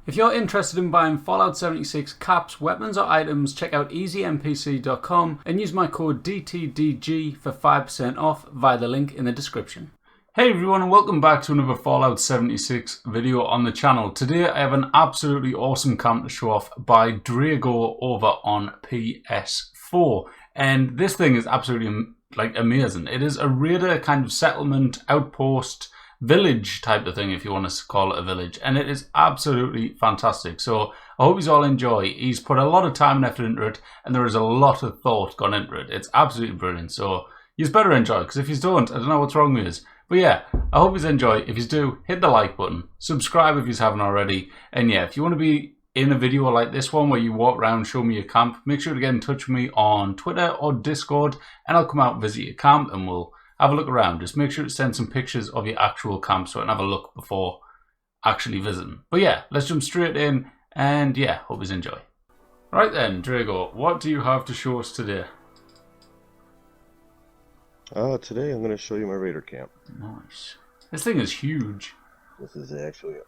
If you're interested in buying Fallout 76 caps, weapons or items, check out easynpc.com and use my code DTDG for 5% off via the link in the description. Hey everyone, and welcome back to another Fallout 76 video on the channel. Today I have an absolutely awesome camp to show off by Drago over on PS4. And this thing is absolutely amazing. It is a raider kind of settlement, outpost, village type of thing, if you want to call it a village, and it is absolutely fantastic. So I hope you all enjoy. He's put a lot of time and effort into it, and there is a lot of thought gone into it. It's absolutely brilliant. So you better enjoy, because if you don't, I don't know what's wrong with you. But yeah, I hope you enjoy. If you do, hit the like button, subscribe if you haven't already, and yeah, if you want to be in a video like this one where you walk around, show me your camp, make sure to get in touch with me on Twitter or Discord, and I'll come out and visit your camp and we'll have a look around. Just make sure to send some pictures of your actual camp so I can have a look before actually visiting. But yeah, let's jump straight in, and yeah, hope you enjoy. Right then, Drago, what do you have to show us today? Today I'm going to show you my raider camp. Nice. This thing is huge. This is actually it.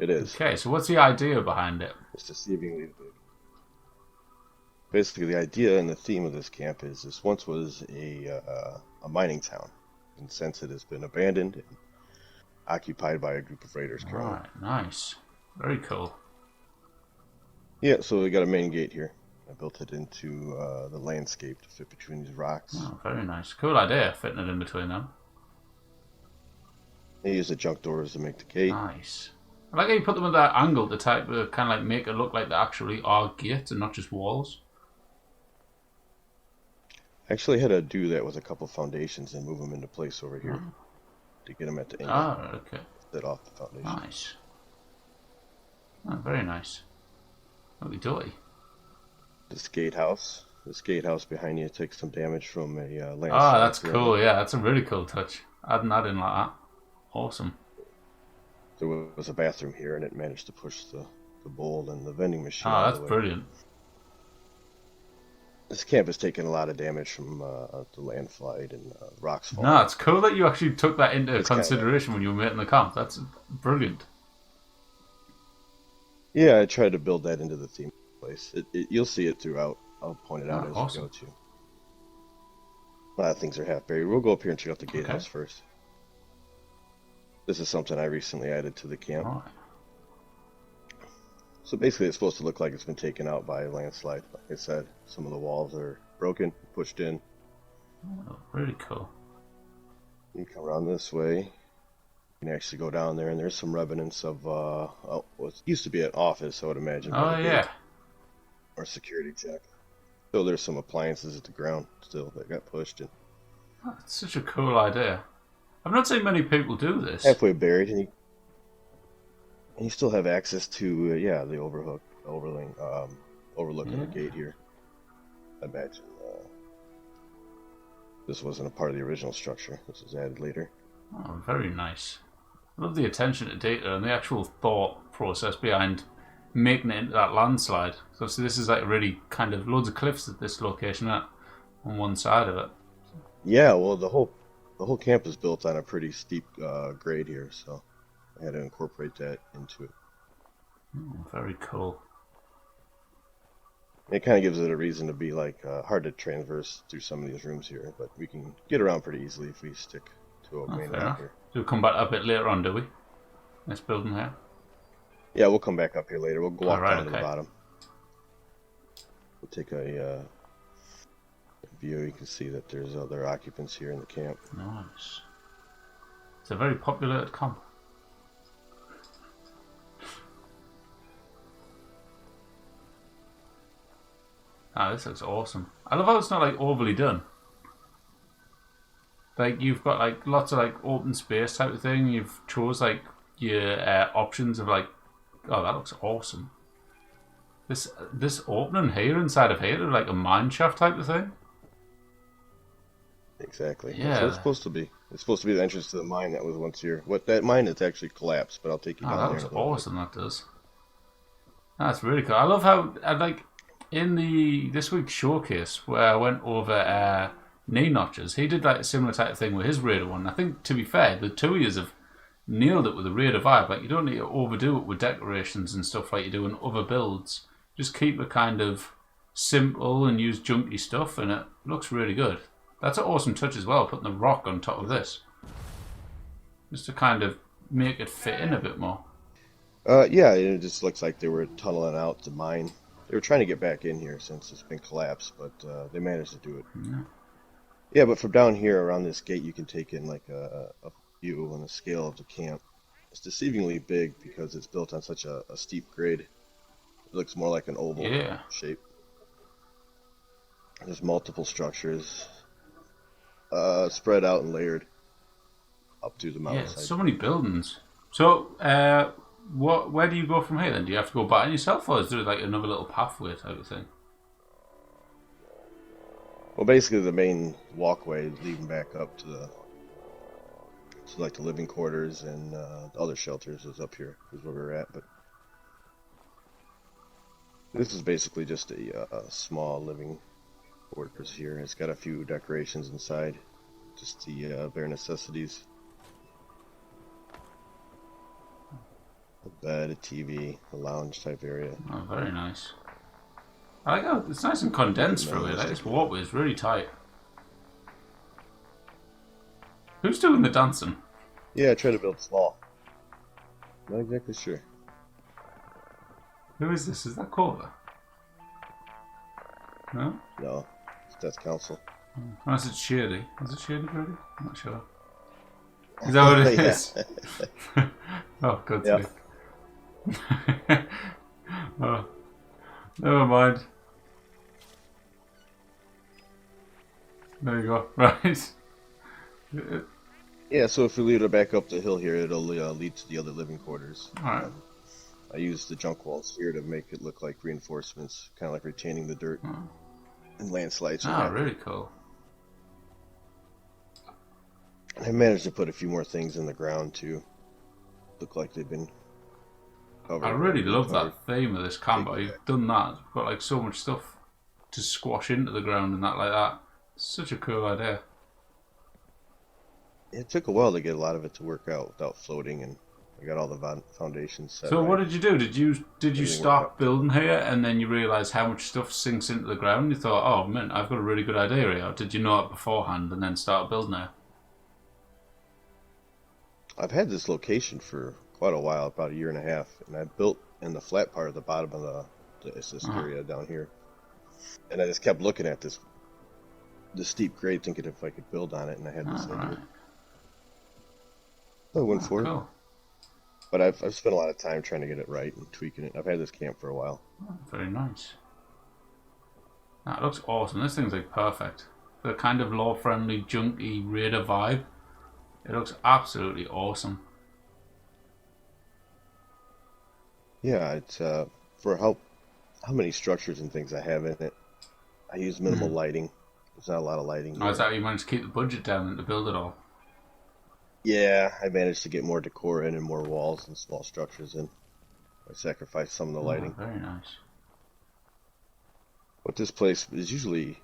It is. Okay, so what's the idea behind it? It's deceivingly big. Basically, the idea and the theme of this camp is this once was a mining town, and since it has been abandoned and occupied by a group of raiders currently. Right, nice. Very cool. Yeah, so we got a main gate here. I built it into the landscape to fit between these rocks. Oh, very nice. Cool idea, fitting it in between them. I use the junk doors to make the gate. Nice. I like how you put them at that angle to type of kind of like make it look like they actually are gates and not just walls. I actually had to do that with a couple foundations and move them into place over here to get them at the angle. Ah, okay. Set off the foundation. Nice. Oh, very nice. Lovely doy. This gatehouse. This gatehouse behind you takes some damage from a landslide. Ah, that's cool. Yeah, that's a really cool touch. Adding that in like that. Awesome. There was a bathroom here, and it managed to push the bowl and the vending machine. Ah, that's brilliant. This camp has taken a lot of damage from the landslide and rocks falling. No, it's cool that you actually took that into consideration when you were making the camp. That's brilliant. Yeah, I tried to build that into the theme of the place. You'll see it throughout. I'll point it out as we go to. A lot of things are half buried. We'll go up here and check out the gatehouse first. This is something I recently added to the camp. Right. So basically it's supposed to look like it's been taken out by a landslide. Like I said, some of the walls are broken, pushed in. Oh, really cool. You come around this way. You can actually go down there, and there's some remnants of what used to be an office, I would imagine. Oh, yeah. Or security check. So there's some appliances at the ground still that got pushed in. Oh, that's such a cool idea. I've not seen many people do this. Halfway buried, and you still have access to the overlooking the gate here. I imagine this wasn't a part of the original structure. This was added later. Oh, very nice. I love the attention to detail and the actual thought process behind making it into that landslide. So see, this is like really kind of loads of cliffs at this location on one side of it. Yeah, well, the whole camp is built on a pretty steep grade here, so I had to incorporate that into it. Very cool. It kind of gives it a reason to be hard to traverse through some of these rooms here, but we can get around pretty easily if we stick to a main line here. We'll come back a bit later on, do we? This building here? Yeah, we'll come back up here later. We'll go walk down to the bottom. We'll take a view. You can see that there's other occupants here in the camp. Nice. It's a very populated camp. Ah, this looks awesome. I love how it's not like overly done. Like you've got like lots of like open space type of thing. You've chose like your options of like, oh, that looks awesome. This opening here inside of here is like a mine shaft type of thing. Exactly. Yeah. That's what it's supposed to be. It's supposed to be the entrance to the mine that was once here. What that mine has actually collapsed, but I'll take you down there. That looks awesome. That does. That's really cool. I love how like in this week's showcase where I went over knee notches, he did like a similar type of thing with his Raider one. I think, to be fair, the two of you have nailed it with a Raider vibe. Like, you don't need to overdo it with decorations and stuff like you do in other builds. Just keep it kind of simple and use junky stuff, and it looks really good. That's an awesome touch as well, putting the rock on top of this. Just to kind of make it fit in a bit more. Yeah, it just looks like they were tunneling out to mine. They were trying to get back in here since it's been collapsed, but they managed to do it. Yeah. Yeah, but from down here around this gate, you can take in like a view and a scale of the camp. It's deceivingly big because it's built on such a steep grade. It looks more like an oval shape. There's multiple structures spread out and layered up to the mountainside. Yeah, so many buildings. So, where do you go from here then? Do you have to go back on yourself, or is there like another little pathway type of thing? Well, basically the main walkway leading back up to like the living quarters and the other shelters is up here, is where we're at. But this is basically just a small living quarters here. It's got a few decorations inside, just the bare necessities. A bed, a TV, a lounge type area. Oh, very nice. I like how it's nice and condensed through it. Like, this walkway is really tight. Who's doing the dancing? Yeah, I try to build small. Not exactly sure. Who is this? Is that Corva? No? No, that's Council. Unless it's Shady. Is it Shady already? I'm not sure. Is that what it is? Oh, good to Oh, never mind. There you go. Right. Yeah, so if we lead her back up the hill here, it'll lead to the other living quarters. Alright. I used the junk walls here to make it look like reinforcements, kind of like retaining the dirt and landslides. Ah, really cool. I managed to put a few more things in the ground too. Look like they've been covered. I really love that theme of this camp. You've done that. You've got like so much stuff to squash into the ground and that like that. It's such a cool idea. It took a while to get a lot of it to work out without floating, and I got all the foundations set. So what did you do? Did you start building here and then you realise how much stuff sinks into the ground? You thought, oh man, I've got a really good idea here. Or did you know it beforehand and then start building here? I've had this location for quite a while, about a year and a half, and I built in the flat part of the bottom of this area down here, and I just kept looking at this steep grade, thinking if I could build on it, and I had this idea. Right. I went for Cool. it. But I've spent a lot of time trying to get it right and tweaking it. I've had this camp for a while. Oh, very nice. That looks awesome. This thing's like perfect. The kind of law-friendly, junky Raider vibe. It looks absolutely awesome. Yeah, it's for how many structures and things I have in it. I use minimal lighting. There's not a lot of lighting here. Oh, is that how you managed to keep the budget down and to build it all? Yeah, I managed to get more decor in and more walls and small structures in. I sacrificed some of the lighting. Oh, very nice. But this place is usually,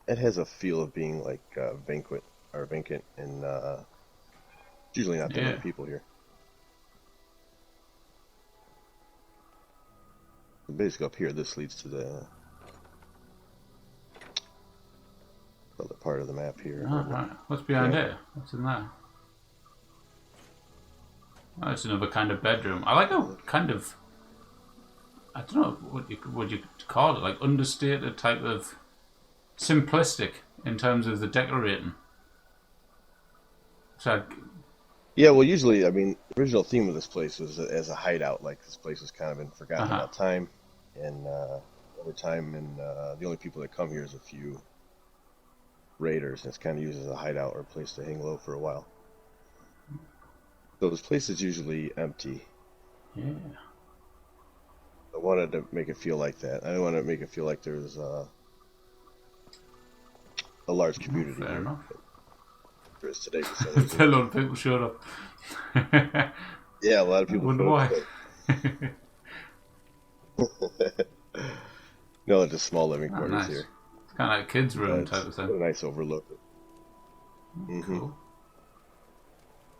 it has a feel of being like vacant, and it's usually not that many people here. Basically up here, this leads to the other part of the map here. Oh, right. What's behind it? What's in there? Oh, it's another kind of bedroom. I like how kind of, I don't know what you call it, like understated type of simplistic in terms of the decorating. So yeah, well, usually, I mean, the original theme of this place was as a hideout. Like, this place has kind of been forgotten about time, and over time, and the only people that come here is a few raiders, and it's kind of used as a hideout or a place to hang low for a while. So this place is usually empty. yeah. I wanted to make it feel like that. I didn't want to make it feel like there's a large community Fair here. enough. There is today. A lot of people showed up. Yeah, a lot of people. Wonder why. No, just small living quarters nice. here. It's kind of like kids' room type of thing. A nice overlook. Cool.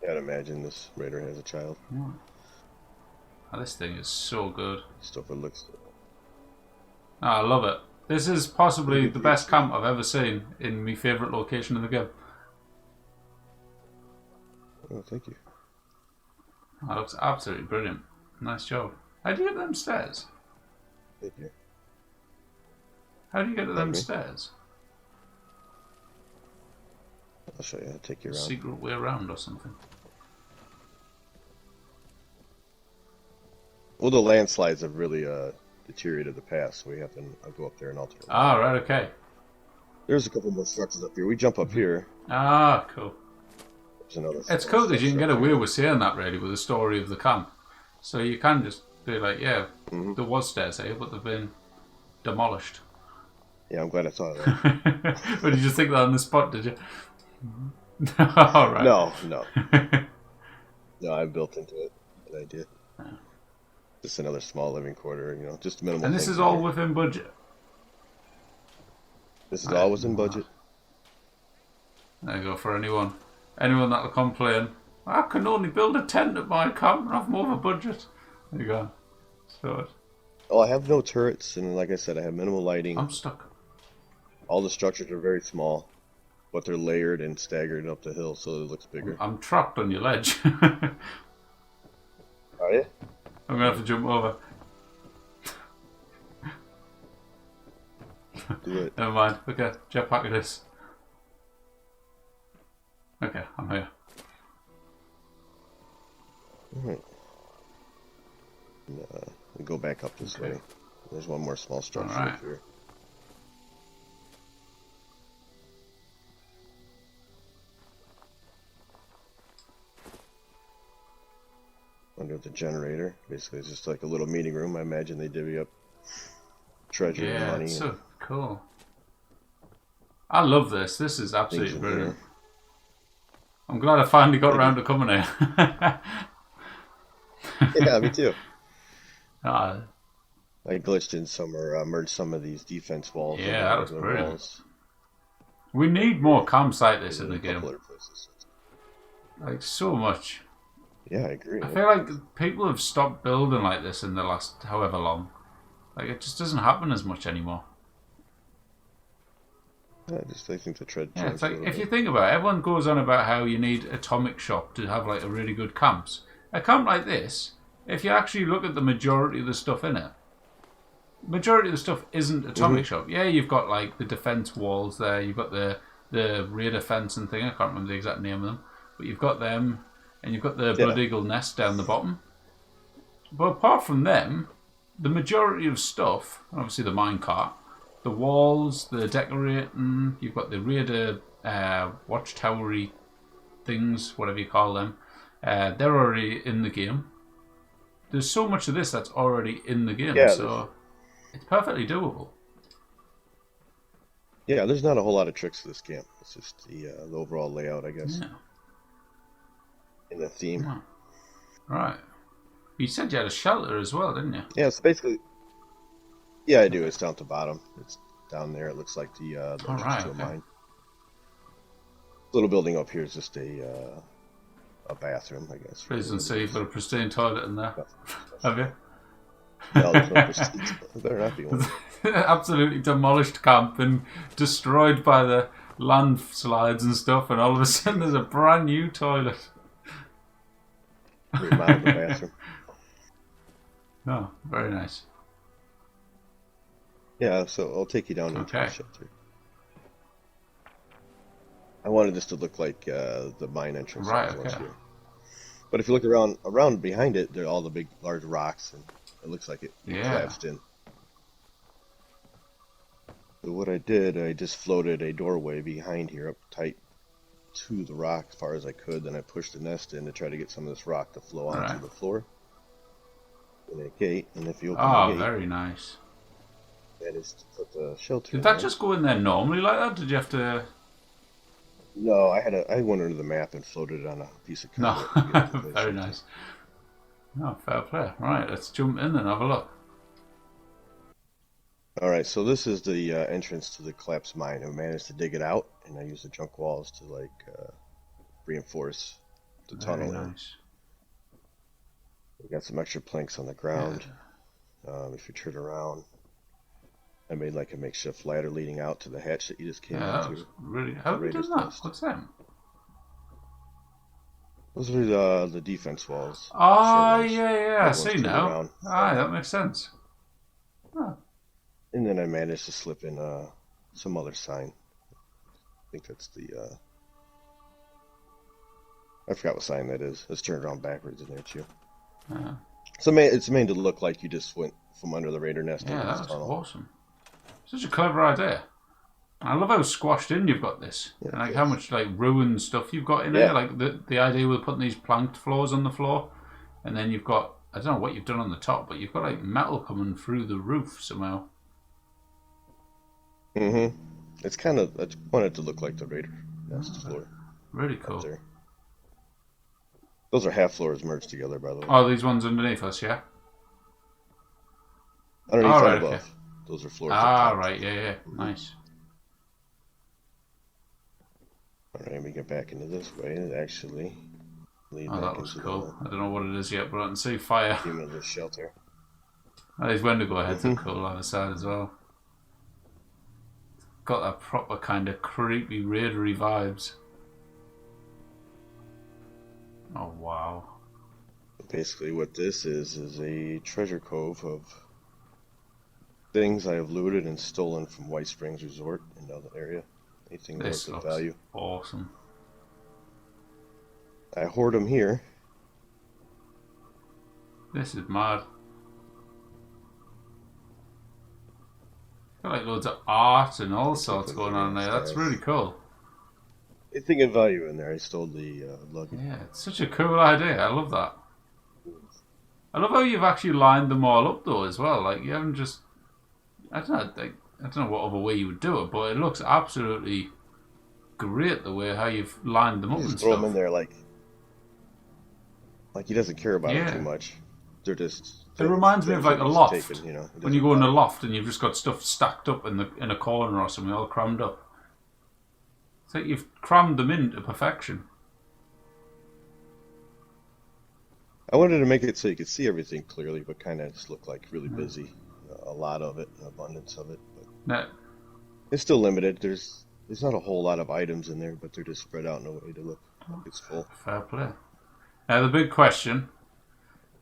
I'd imagine this raider has a child. Oh, this thing is so good. Stuff it looks. Oh, I love it. This is possibly the best camp I've ever seen in my favourite location in the game. Oh, thank you. That looks absolutely brilliant. Nice job. How do you get them stairs? Thank you. How do you get to them stairs? I'll show you. I'll take you around. Secret way around or something. Well, the landslides have really deteriorated the path, so we have to go up there and alter it. Ah, right, okay. There's a couple more structures up here. We jump up here. Ah, cool. There's another. It's cool that you can get away with saying that, really, with the story of the camp. So you can just be like, yeah, there was stairs here, but they've been demolished. Yeah, I'm glad I thought of that. But did you think that on the spot, did you? All right. No. No, I built into it. Good idea. Yeah. Just another small living quarter, just minimal. And this is all within budget? This is all within budget. There you go, for anyone that'll complain, I can only build a tent at my camp and have more of a budget. There you go. So. Oh, I have no turrets, and like I said, I have minimal lighting. I'm stuck. All the structures are very small, but they're layered and staggered up the hill, so it looks bigger. I'm trapped on your ledge. Are you? I'm going to have to jump over. Do it. Never mind. Okay, jetpack it is. Okay, I'm here. Alright. We go back up this way. There's one more small structure up here. Under the generator. Basically, it's just like a little meeting room. I imagine they divvy up treasure and money. Yeah, so cool. I love this. This is absolutely brilliant. I'm glad I finally got around to coming here. Yeah, me too. I glitched in some or merged some of these defense walls. Yeah, that was brilliant. Walls. We need more camps like this in the game. Like, so much. Yeah, I agree. I feel like people have stopped building like this in the last however long. Like, it just doesn't happen as much anymore. Yeah, I think the trend. Yeah, it's like, if you think about it, everyone goes on about how you need Atomic Shop to have like a really good camps. A camp like this, if you actually look at the majority of the stuff in it, majority of the stuff isn't Atomic Shop. Yeah, you've got like the defense walls there, you've got the Raider fence and thing, I can't remember the exact name of them, but you've got them, and you've got the Blood Eagle nest down the bottom. But apart from them, the majority of stuff, obviously the minecart, the walls, the decorating, you've got the Raider watchtowery things, whatever you call them, they're already in the game. There's so much of this that's already in the game, so it's perfectly doable. Yeah, there's not a whole lot of tricks to this camp. It's just the overall layout, I guess. Yeah. And the theme. Oh. Right. You said you had a shelter as well, didn't you? Yeah, it's basically... Yeah, I do. It's down at the bottom. It's down there. It looks like the mine. Little building up here is just a bathroom, I guess. Please don't say you've got a pristine toilet in there. Have you? No, there's no pristine. There better not be one. Absolutely demolished camp and destroyed by the landslides and stuff, and all of a sudden there's a brand new toilet. Remodeled the bathroom. Oh, very nice. Yeah, so I'll take you down into the shelter. I wanted this to look like the mine entrance. Right, okay. Here. But if you look around behind it, there are all the big, large rocks, and it looks like it collapsed in. So what I did, I just floated a doorway behind here up tight to the rock as far as I could. Then I pushed the nest in to try to get some of this rock to flow onto the floor. And a gate, and if you open the gate... Oh, very nice. That is to put the shelter Did that just go in there normally like that? Did you have to... No, I went under the map and floated it on a piece of concrete. No, very nice. Oh, fair play. Right, let's jump in and have a look. Alright, so this is the entrance to the collapsed mine. I managed to dig it out, and I used the junk walls to reinforce the tunnel in. Nice. We got some extra planks on the ground. If you turn around, I made like a makeshift ladder leading out to the hatch that you just came into. Really, how have you done that? What's that? Those are the defense walls. Oh, yeah, I see now. That makes sense. Oh. And then I managed to slip in some other sign. I think that's the... I forgot what sign that is. It's turned around backwards in there, too. So it's made to look like you just went from under the raider nest. Yeah, that's awesome. Such a clever idea. I love how squashed in you've got this. Yeah, and like how much like ruined stuff you've got in there. Like the idea with putting these planked floors on the floor, and then you've got, I don't know what you've done on the top, but you've got like metal coming through the roof somehow. It's kind of, I want it to look like the raider nest floor. Really cool. Those are half floors merged together, by the way. Oh, these ones underneath us, yeah? Underneath and above. Okay. Those are floors. Right, yeah. Nice. Alright, we get back into this way. It actually lead back that looks into cool. I don't know what it is yet, but I can see fire. The shelter. These Wendigo heads are cool on the side as well. Got that proper kind of creepy, raidery vibes. Oh, wow. Basically what this is a treasure cove of things I have looted and stolen from White Springs Resort in the area. Anything worth of value. Awesome. I hoard them here. This is mad. Got like loads of art and all sorts going on there. That's really cool. Anything of value in there. I stole the luggage. Yeah, it's such a cool idea. I love that. I love how you've actually lined them all up though as well. Like you haven't just, I don't know what other way you would do it, but it looks absolutely great the way how you've lined them up and throw stuff. them in there like he doesn't care about it too much. They're just. It reminds me of like a loft. Taken, when you go in a loft and you've just got stuff stacked up in a corner or something, all crammed up. It's like you've crammed them into perfection. I wanted to make it so you could see everything clearly, but kind of just look like really busy. A lot of it, an abundance of it. But it's still limited. There's not a whole lot of items in there, but they're just spread out in a way to look like it's full. Fair play. Now the big question: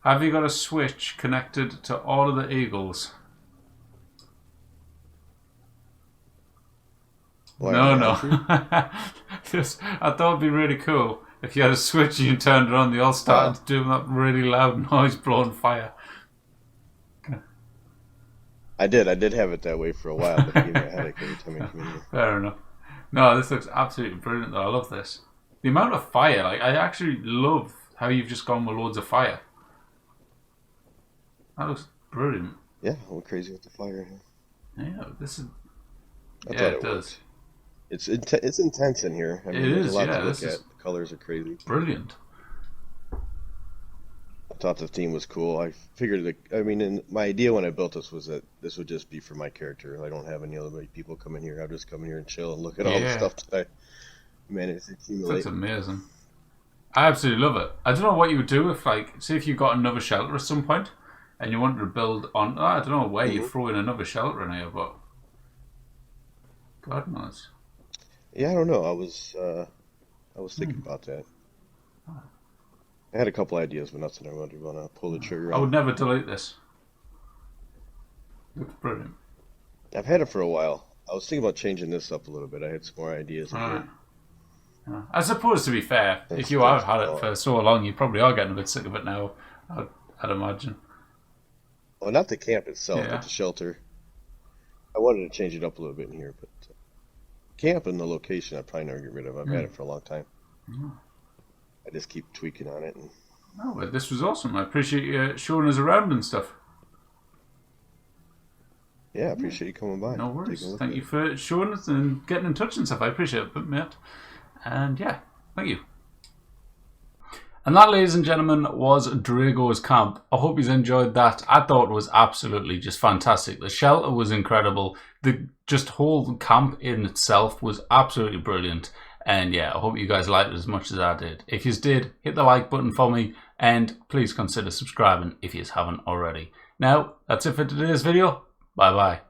have you got a switch connected to all of the eagles? No. Just, I thought it'd be really cool if you had a switch and you turned it on. They all started doing that really loud noise, blowing fire. I did have it that way for a while, but it gave me a headache every time I came in here. Fair enough. No, this looks absolutely brilliant though. I love this. The amount of fire, like I actually love how you've just gone with loads of fire. That looks brilliant. Yeah, I went crazy with the fire here. Yeah, this is. I thought it does. It's intense in here. I mean, it there's is. A lot Yeah, to look at. The colors are crazy. Brilliant. I thought the theme was cool. I figured my idea when I built this was that this would just be for my character. I don't have any other people come in here. I'll just come in here and chill and look at all the stuff that I managed to accumulate. That's amazing. I absolutely love it. I don't know what you would do if, like, say if you got another shelter at some point and you wanted to build on. I don't know where you throw in another shelter in here, but God knows. Yeah, I don't know. I was thinking about that. I had a couple ideas, but nothing I want to pull the trigger on. I would never delete this. Looks brilliant. I've had it for a while. I was thinking about changing this up a little bit. I had some more ideas. I suppose, to be fair, if you have had it for so long, you probably are getting a bit sick of it now, I'd imagine. Well, not the camp itself, but the shelter. I wanted to change it up a little bit in here, but camp and the location I'd probably never get rid of. I've had it for a long time. I just keep tweaking on it. But this was awesome. I appreciate you showing us around and stuff. Yeah, I appreciate you coming by. No worries. Thank you for showing us and getting in touch and stuff. I appreciate it, mate. And yeah, thank you. And that, ladies and gentlemen, was Drago's camp. I hope you enjoyed that. I thought it was absolutely just fantastic. The shelter was incredible. The just whole camp in itself was absolutely brilliant. And yeah, I hope you guys liked it as much as I did. If you did, hit the like button for me, and please consider subscribing if you haven't already. Now, that's it for today's video. Bye bye.